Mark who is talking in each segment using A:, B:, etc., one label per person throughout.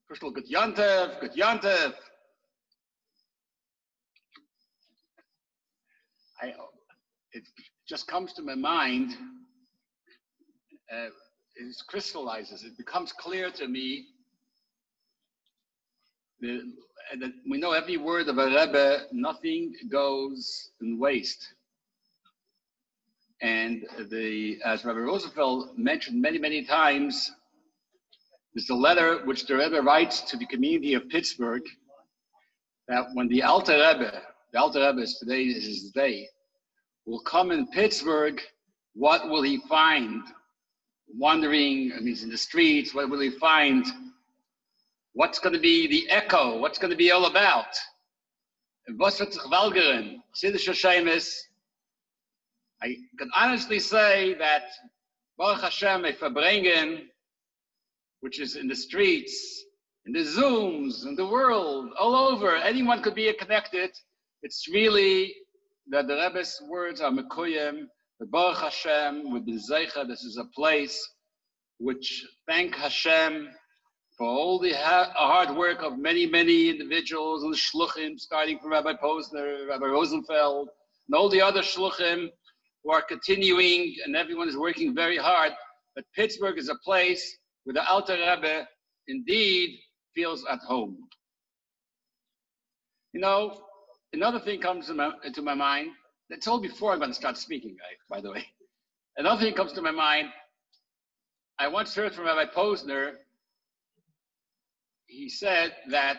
A: First of all, good Yantev, good Yantev. It just comes to my mind, it crystallizes, it becomes clear to me that we know every word of a Rebbe, nothing goes in waste. And as Rabbi Rosenfeld mentioned many, many times, there's a letter which the Rebbe writes to the community of Pittsburgh that when the Alter Rebbe is today, is his day, will come in Pittsburgh, what will he find? Wandering, in the streets, what will he find? What's going to be the echo? What's going to be all about? Was wird sich walgeren? Siddish Hashemis. I can honestly say that Baruch Hashem, a Farbrengen, which is in the streets, in the Zooms, in the world, all over, anyone could be connected. It's really that the Rebbe's words are Mekuyim, the Baruch Hashem, with the Zeicha. This is a place which thank Hashem for all the hard work of many, many individuals and the shluchim, starting from Rabbi Posner, Rabbi Rosenfeld, and all the other shluchim who are continuing, and everyone is working very hard. But Pittsburgh is a place where the Alter Rebbe indeed feels at home. Another thing comes into my mind. That's all before I'm going to start speaking, by the way. Another thing comes to my mind. I once heard from Rabbi Posner. He said that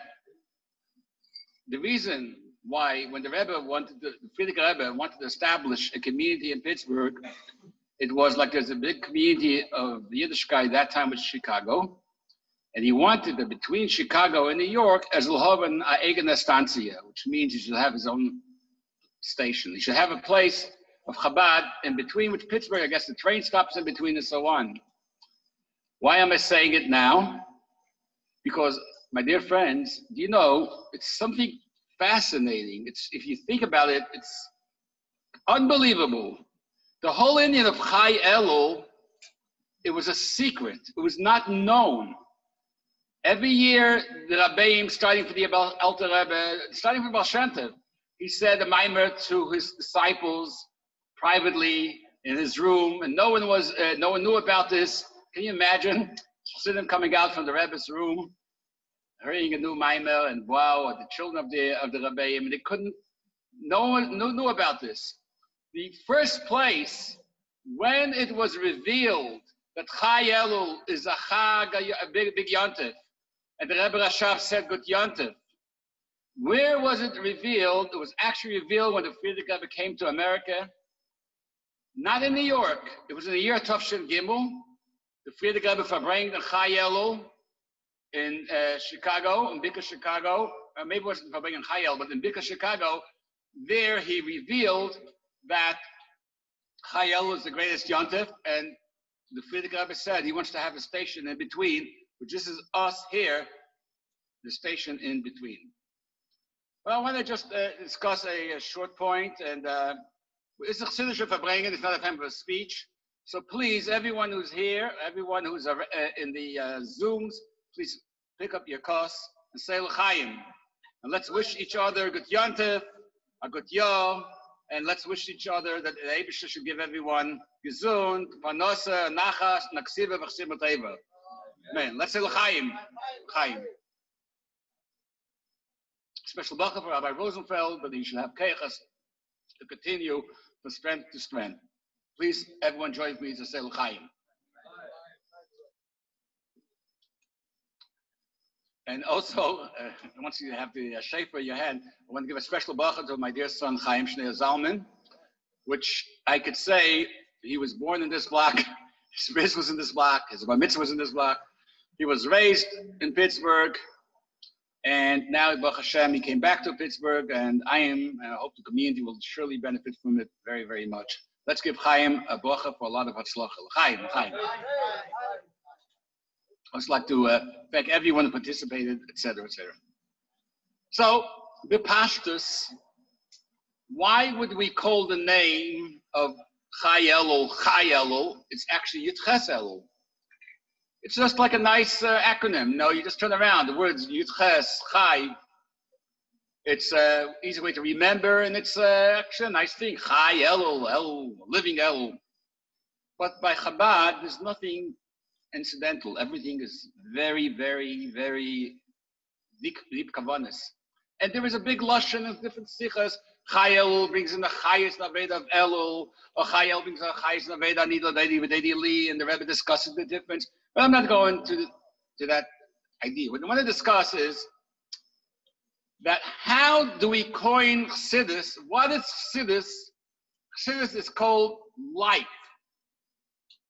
A: the reason why, when the Frierdiker Rebbe wanted to establish a community in Pittsburgh, it was like there's a big community of Yiddishkeit, that time was Chicago, and he wanted that between Chicago and New York, as will have an eigene Stanzia, which means he should have his own station. He should have a place of Chabad in between, which Pittsburgh, I guess the train stops in between and so on. Why am I saying it now? Because, my dear friends, do you know, it's something fascinating. If you think about it, it's unbelievable. The whole Indian of Chai Elul, it was a secret. It was not known. Every year, the Rabbeim, starting from the Alter Rebbe, starting from Baal Shem Tov, he said a mimer to his disciples privately in his room, and no one knew about this. Can you imagine? Chassidim coming out from the Rebbe's room, hearing a new mimer, and wow, the children of the Rabbeim, and no one knew about this. The first place when it was revealed that Chai Elul is a Chag, a big Yontif, and the Rebbe Rashab said Good Yontif. Where was it revealed? It was actually revealed when the Frierdiker Rebbe came to America. Not in New York. It was in the year Tafshin Gimel. The Frierdiker Rebbe Farbrengen the Chai Elul in Chicago, in Bika, Chicago. Maybe it wasn't Farbrengen Chai Elul, but in Bika, Chicago. There he revealed that Chai Elul is the greatest Yontif, and the Frierdiker Rebbe said he wants to have a station in between, which this is us here, the station in between. Well, I want to just discuss a short point, and it's a Chassidische Farbrengen, it's not a time for a speech. So please, everyone who's here, everyone who's in the Zooms, please pick up your kos and say l'chaim. And let's wish each other good Yontif, a good yom, and let's wish each other that the Eibusher should give everyone gesund, panosa, nachas, naksiva, v'chsim v'teva. Amen. Let's say l'chaim. L'chaim. Special bracha for Rabbi Rosenfeld, that he should have keichas to continue from strength to strength. Please, everyone join me to say l'chaim. And also, once you have the shafer in your hand, I want to give a special bracha to my dear son Chaim Shneur Zalman, which I could say he was born in this block, his bris was in this block, his bar mitzvah was in this block. He was raised in Pittsburgh, and now, Baruch Hashem, he came back to Pittsburgh, and I hope the community will surely benefit from it very, very much. Let's give Chaim a bracha for a lot of hatzlacha. Chaim. I would like to thank everyone who participated, etc., etc. So, B'Pashtus, why would we call the name of Chai Elul Chai Elul? It's actually Yitches Elul. It's just like a nice acronym. No, you just turn around. The words Yudches, Chai. It's an easy way to remember, and it's actually a nice thing. Chai Elul, living Elul. But by Chabad, there's nothing incidental. Everything is very, very, very deep kavanas. And there is a big lashon of different sichas. Chai Elul brings in the Chayes Naved of Elul, or Chai Elul brings in the Chayes Naved of Nidla Dedi V'Dedi Li, and the Rebbe discusses the difference. But I'm not going to that idea. What I want to discuss is that how do we coin Chassidus? What is Chassidus? Chassidus is called life.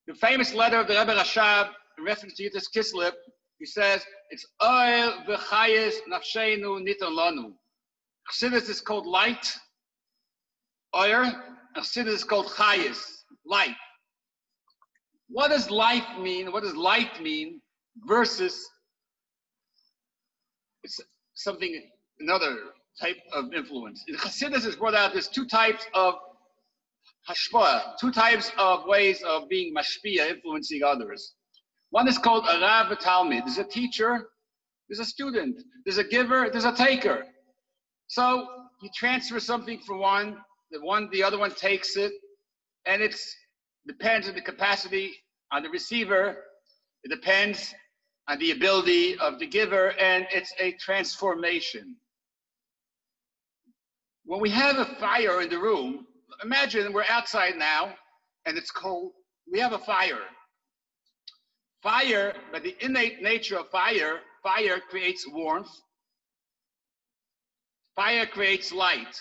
A: The famous letter of the Rebbe Rashab, in reference to Yitzchak Kislev, he says, it's Oil v'chayes nafsheinu niton lanu. Chassidus is called light, oil, and Chassidus is called chayes, life. What does life mean? What does light mean versus it's something, another type of influence? In Chassidus is brought out, there's two types of hashpah, two types of ways of being mashpia, influencing others. One is called a Rav Talmid. There's a teacher, there's a student, there's a giver, there's a taker. So you transfer something from one, the other one takes it, and it depends on the capacity on the receiver. It depends on the ability of the giver, and it's a transformation. When we have a fire in the room, imagine we're outside now, and it's cold. We have a fire. Fire, by the innate nature of fire creates warmth. Fire creates light.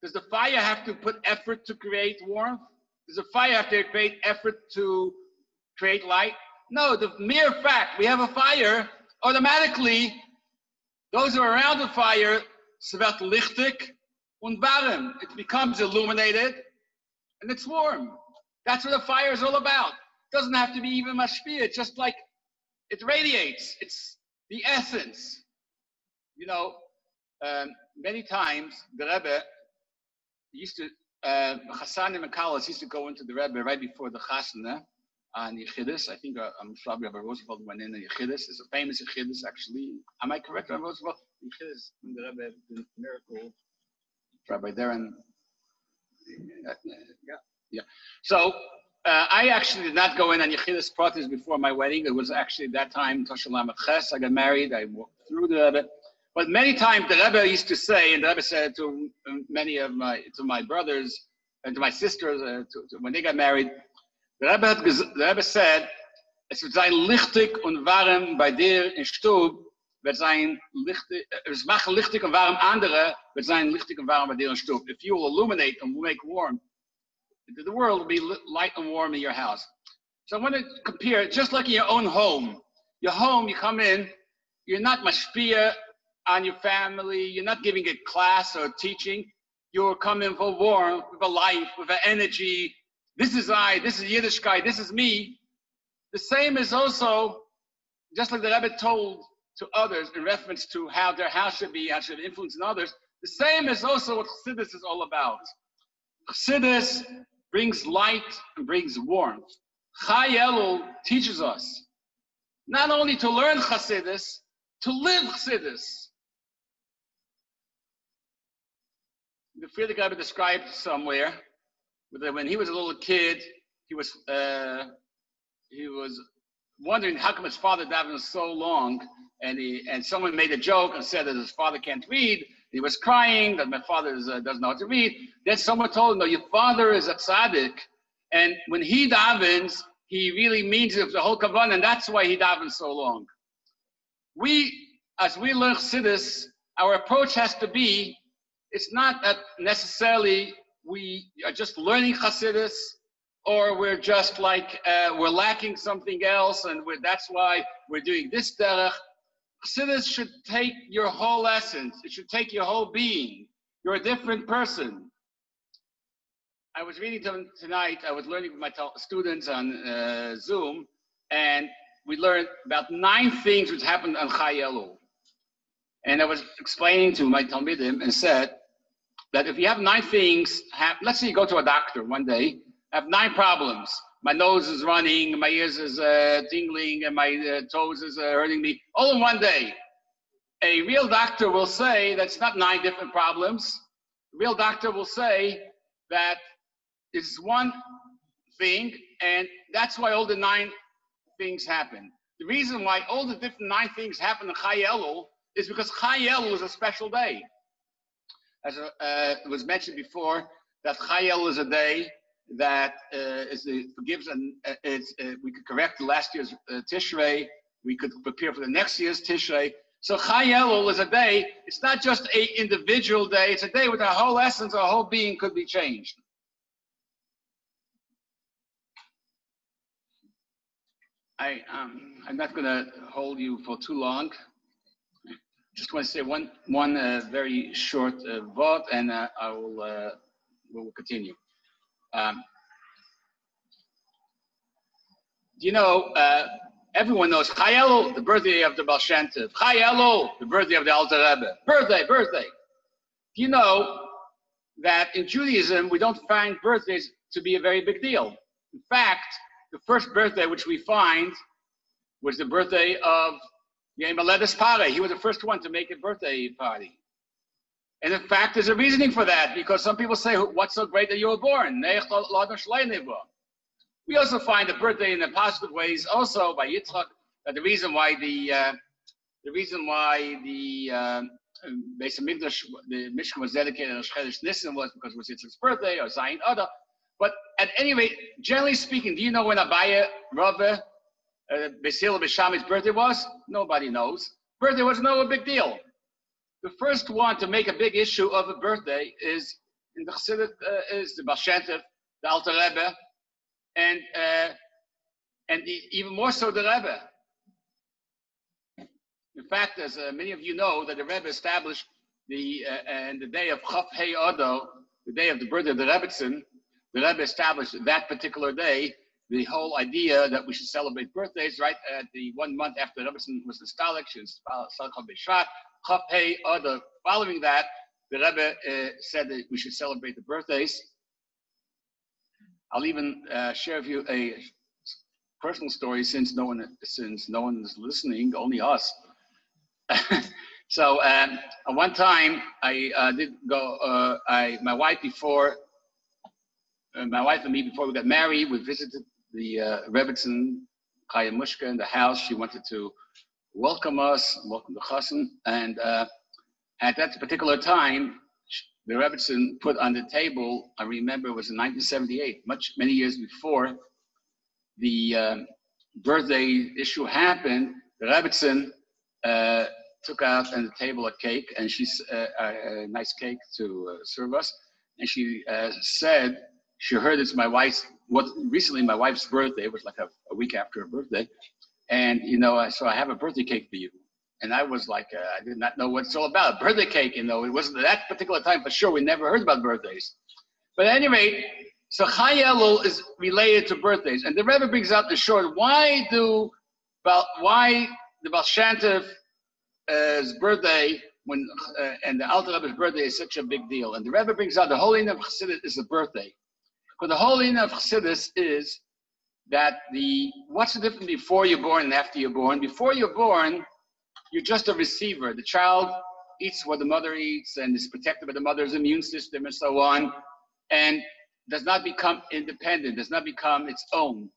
A: Does the fire have to put effort to create warmth? Does the fire have to create effort to create light? No, the mere fact we have a fire, automatically, those who are around the fire, es wird lichtig und warm. It becomes illuminated, and it's warm. That's what a fire is all about. It doesn't have to be even mashpia. It's just like it radiates. It's the essence. You know, many times the Rebbe used to, Chassanim and Kalas used to go into the Rebbe right before the Chasana on Yechidus. I think I'm sure Rabbi Rosenfeld went in Yechidus. It's a famous Yechidus, actually. Am I correct, Rabbi Rosenfeld? Yechidus, when the Rebbe did the miracle. Rabbi Darren. Yeah. So I actually did not go in on Yechidus Pratis before my wedding. It was actually that time, Tashalam at Ches. I got married. I walked through the Rebbe. But many times the Rebbe used to say, and the Rebbe said to many of my brothers and to my sisters, when they got married, the Rebbe said, es wird sein lichtig und warm bei dir in Stub, wird sein lichtig, es macht lichtig und warm andere, wird sein lichtig und warm bei dir in Stub. If you will illuminate and make warm, the world will be light and warm in your house. So I want to compare it just like in your own home. Your home, you come in, you're not mashpia on your family, you're not giving a class or teaching, you're coming for warmth, with a life, with an energy. This is I, this is Yiddishkeit, this is me. The same is also, just like the Rebbe told to others in reference to how their house should be, how should influence in others, the same is also what Chassidus is all about. Chassidus brings light and brings warmth. Chai Elul teaches us not only to learn Chassidus, to live Chassidus. The Friedrich Rebbe described somewhere that when he was a little kid, he was wondering how come his father davened so long, and someone made a joke and said that his father can't read. He was crying that my father doesn't know how to read. Then someone told him, no, your father is a tzaddik, and when he davens, he really means it with the whole kavanah, and that's why he davens so long. As we learn Chassidus, our approach has to be, it's not that necessarily we are just learning Chassidus, or we're just like, we're lacking something else, and that's why we're doing this derech. Chassidus should take your whole essence. It should take your whole being. You're a different person. I was reading tonight, I was learning with my students on Zoom, and we learned about 9 things which happened on Chai Elul. And I was explaining to my Talmidim and said that if you have 9 things, let's say you go to a doctor one day, have 9 problems. my nose is running, my ears is tingling, and my toes is hurting me, all in one day. A real doctor will say that's not 9 different problems. A real doctor will say that it's one thing, and that's why all the 9 things happen. The reason why all the different 9 things happen in Chai Elul is because Chai Elul is a special day. As it was mentioned before, that Chai Elul is a day that forgives, and we could correct the last year's Tishrei. We could prepare for the next year's Tishrei. So Chai Elul is a day. It's not just an individual day. It's a day with our whole essence, our whole being could be changed. I'm not going to hold you for too long. Just want to say one very short vort, and we'll continue. Everyone knows Chai Elul, the birthday of the Baal Shem Tov. Chai Elul, the birthday of the Alter Rebbe. Birthday. Do you know that in Judaism, we don't find birthdays to be a very big deal? In fact, the first birthday which we find was the birthday of Yom Haledes Pareh. He was the first one to make a birthday party. And in fact, there's a reasoning for that, because some people say, what's so great that you were born? We also find a birthday in the positive ways also by Yitzchak, that the reason why the Beis HaMikdash, the Mishkan was dedicated on Chodesh Nisan was because it was Yitzchak's birthday, or Zayin Adar. But at any rate, generally speaking, do you know when Abaye Rava Beis Hillel B'Shamai's birthday was? Nobody knows. Birthday was no big deal. The first one to make a big issue of a birthday is in the Chassidut, is the Baal Shem Tov, the Alter Rebbe, and even more so the Rebbe. In fact, as many of you know, that the Rebbe established the day of Chof Hei Odo, the day of the birthday of the Rebbetzin. The Rebbe established that particular day the whole idea that we should celebrate birthdays right at the 1 month after the Rebbetzin was nostalgic. She was Chof Hei Odo. Following that, the Rebbe said that we should celebrate the birthdays. I'll even share with you a personal story, since no one is listening, only us. So at one time I did go. My wife and me, before we got married, we visited the Rebbetzin Chaya Mushka in the house. She wanted to welcome us, welcome the Chassan, and at that particular time, the Rebbetzin put on the table, I remember it was in 1978, many years before the birthday issue happened. The Rebbetzin took out on the table a cake, and she's a nice cake to serve us. And she said, she heard it's recently my wife's birthday. It was like a week after her birthday. And, so I have a birthday cake for you. And I was like, I did not know what it's all about. Birthday cake, it wasn't at that particular time for sure. We never heard about birthdays. But at any rate, so Chai Elul is related to birthdays. And the Rebbe brings out the short, why the Baal Shem Tov's birthday and the Alter Rebbe's birthday is such a big deal. And the Rebbe brings out the whole inyan of Chassidus is the birthday. But the whole inyan of Chassidus is that what's the difference before you're born and after you're born? Before you're born, you're just a receiver. The child eats what the mother eats and is protected by the mother's immune system and so on, and does not become independent, does not become its own.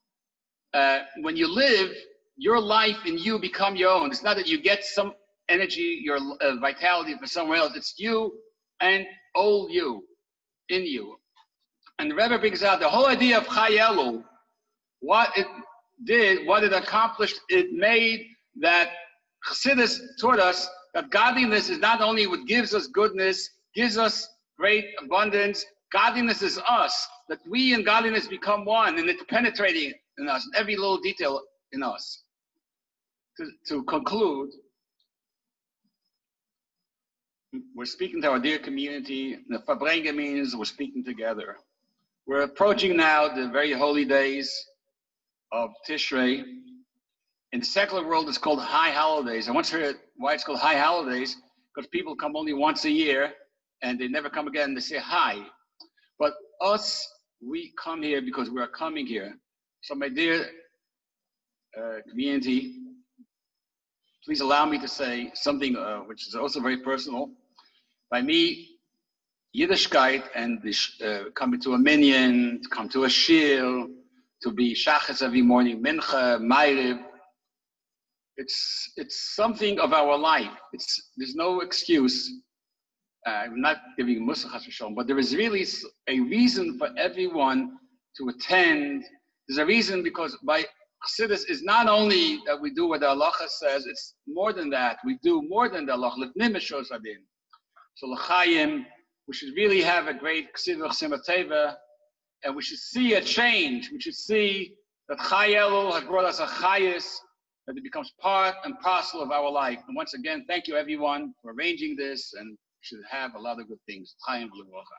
A: When you live, your life and you become your own. It's not that you get some energy, your vitality from somewhere else. It's you and all you, in you. And the Rebbe brings out the whole idea of Chai Elul, what it did, what it accomplished. It made that Chassidus taught us that godliness is not only what gives us goodness, gives us great abundance. Godliness is us, that we and godliness become one, and it's penetrating in us, in every little detail in us. To conclude, we're speaking to our dear community. The Farbrengen means we're speaking together. We're approaching now the very holy days of Tishrei. In the secular world, it's called high holidays. I once heard why it's called high holidays, because people come only once a year and they never come again. They say hi. But us, we come here because we are coming here. So my dear community, please allow me to say something which is also very personal. By me, Yiddishkeit and coming to a minyan, to come to a shir, to be shachas every morning, mincha, ma'ariv, it's something of our life. There's no excuse. I'm not giving Musa Chashashon, but there is really a reason for everyone to attend. There's a reason because by Chassidus is not only that we do what the halacha says, it's more than that. We do more than the halacha. Lifnim Meshos Adin. So l'chaim, we should really have a great Chassidus Simateva, and we should see a change. We should see that Chai Elul has brought us a chayis, that it becomes part and parcel of our life. And once again, thank you everyone for arranging this, and we should have a lot of good things. Chaim v'levacha.